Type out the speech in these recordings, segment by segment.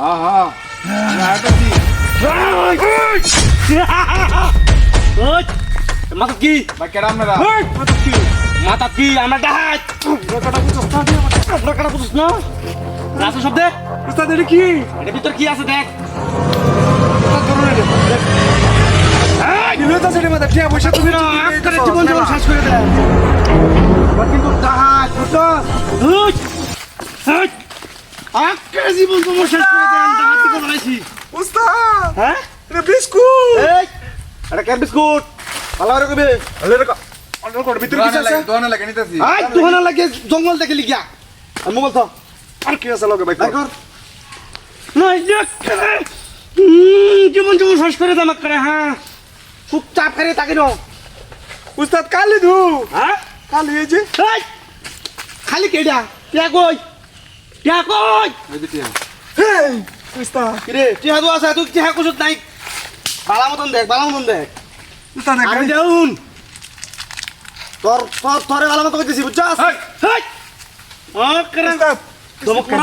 হ্যাঁ আমি আইতাছি। ওই মাথা কি ভাই কেডা আপনারা? মাথা কি আমরা ডাহাত কাটা বুঝছ না রাসা শব্দে উস্তাদ এটা কি? এটা ভিতর কি আছে দেখ উস্তাদ ধরুন এটা। দিলে তো সেটা মাথা ঠিক পয়সা তুমি আজকের জীবন জীবন শেষ করে দেয় কিন্তু দাহাত উস্তাদ আজকের জীবন জীবন শেষ করে দেয় আমি ডাহাত থেকে বানাইছি উস্তাদ হ্যাঁ এটা বিস্কুট। এই এটা কেন বিস্কুট ভালো করে কইবে আরে এটা অর্ডার করে ভিতরে কি আছে? দোকানে লাগে নিতেছি। আই দোকানে লাগে জঙ্গল দেখে লিখিয়া আর মোবাইল তো আর কি আছে লগে ভাই? কর না জীবন জীবন শেষ করে দাম করে হ্যাঁ চুপচাপ করে তাকে নো উস্তাদ কালি দু হ্যাঁ কালি এই যে এই খালি কেডা টিয়া কই টিয়া কই এই যে টিয়া। হেই উস্তাদ কিরে টিয়া তো আছে তুই টিয়া কইছত নাই বালা মতন দেখ উস্তাদ আমি দেউন তোরে বালা মতন কইতেছি বুঝছস হেই হেই ও করে উস্তাদ দমক কর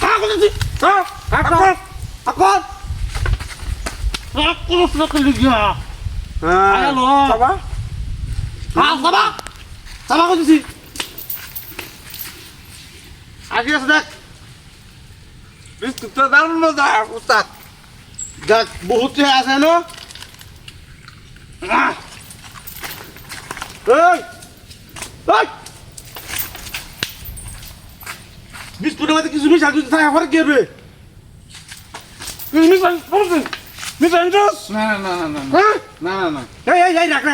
হ্যাঁ কইতেছি হ্যাঁ আকর আকর লিখিয়া হ্যালো বাবা হ্যাঁ সাবা কইতেছি আগে আছে দেখ বিস্কুটটা দারুণ মজা উস্তাদ। দেখ বহুত আছে ন এই এই বিস্কুটের মধ্যে কিছু মিশা তুই তাই আবার কি হবে মিশাইছস না না না না হ্যাঁ না না না এই রাখ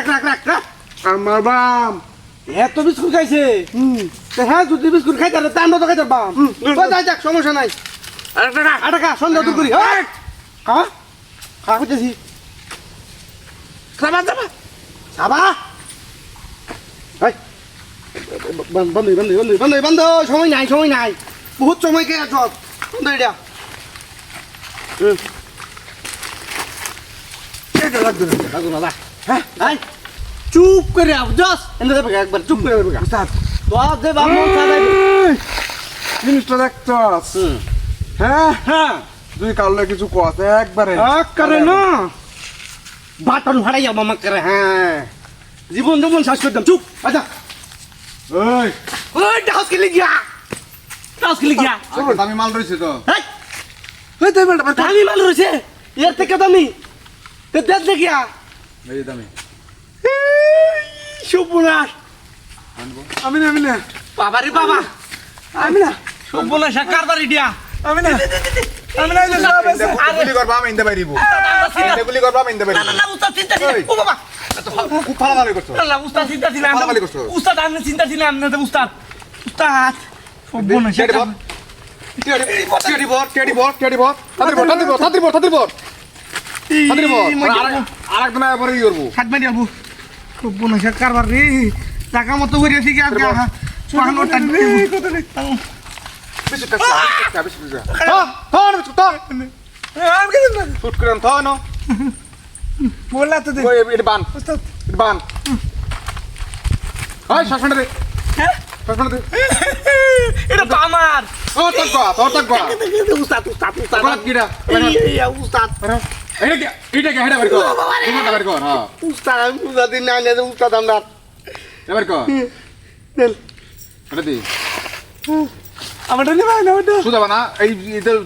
আমার বাম এত বিস্কুট খাইছে হ্যাঁ যদি বিস্কুট খাইতে তা আমরা তো খাইতে পাম যাক সমস্যা নাই আটা সন্ধ্যা দূর করি হ্যাঁ খা করতেছি সাবা বন্ধ সময় নাই বহুত সময় কে আছ বন্ধ এটা লাগু না হ্যাঁ চুপ করে বুঝছস এনে দেবে একবার চুপ করে দেবে উস্তাদ তো দে বামন সাদা জিনিসটা দেখছস? হ্যাঁ হ্যাঁ তুই কালো কিছু কথা একবারে করে না বাটন ভাড়াইয়া মামা করে হ্যাঁ জীবন জীবন শেষ করতাম চুপ আচ্ছা ওই ওই ডাউস কে লিখিয়া আজকে দামি মাল রয়েছে তো। হ্যাঁ এই তুই বেটা দামি মাল রয়েছে এর থেকে দামি তো দেখ দেখিয়া এই যে দামি সুপুনার আনবো আমি না বাবারে বাবা আমি না সুপুনার সাকার বাড়ি দিয়া আমি না এই যে সব আছে গুলি করবা আমি ইন্দে বাইরিবো গুলি করবা আমি ইন্দে বাইরিবো না উস্তাদ চিন্তা ছিল ও বাবা খুব ভালো করছো না উস্তাদ চিন্তা ছিল ভালো করছো উস্তাদ আমি চিন্তা ছিল আমি না উস্তাদ সুপুনার টেডি বট আরেকদিন আবার ই করবো হাত মারি আবু সুপুনার সাকার বাড়ি টাকা মতো করে ঠিক আছে পাহাড় টাকা বেশি শুট করে থ ন বললা তো ওই এটা বান বান ওই শাসনটা দে হ্যাঁ শাসনটা দে এটা তো আমার তোর তক উস্তাদ কিরা উস্তাদ এটা কে হেডা বের কর এটা বের কর হ্যাঁ উস্তাদ আমি উস্তাদ না না উস্তাদ আমরা বের কর নেল এটা দি আমারটা নিবা না ওটা সুদাবা না এই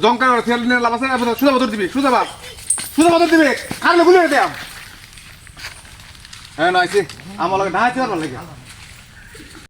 জঙ্কার তেল নিয়ে লাভ আছে সুদা বদর দিবি সুদা বদর দিবি আর গুলি দেয়াম হ্যাঁ না আইছি আমার লাগে না আইতে পারবার লাগে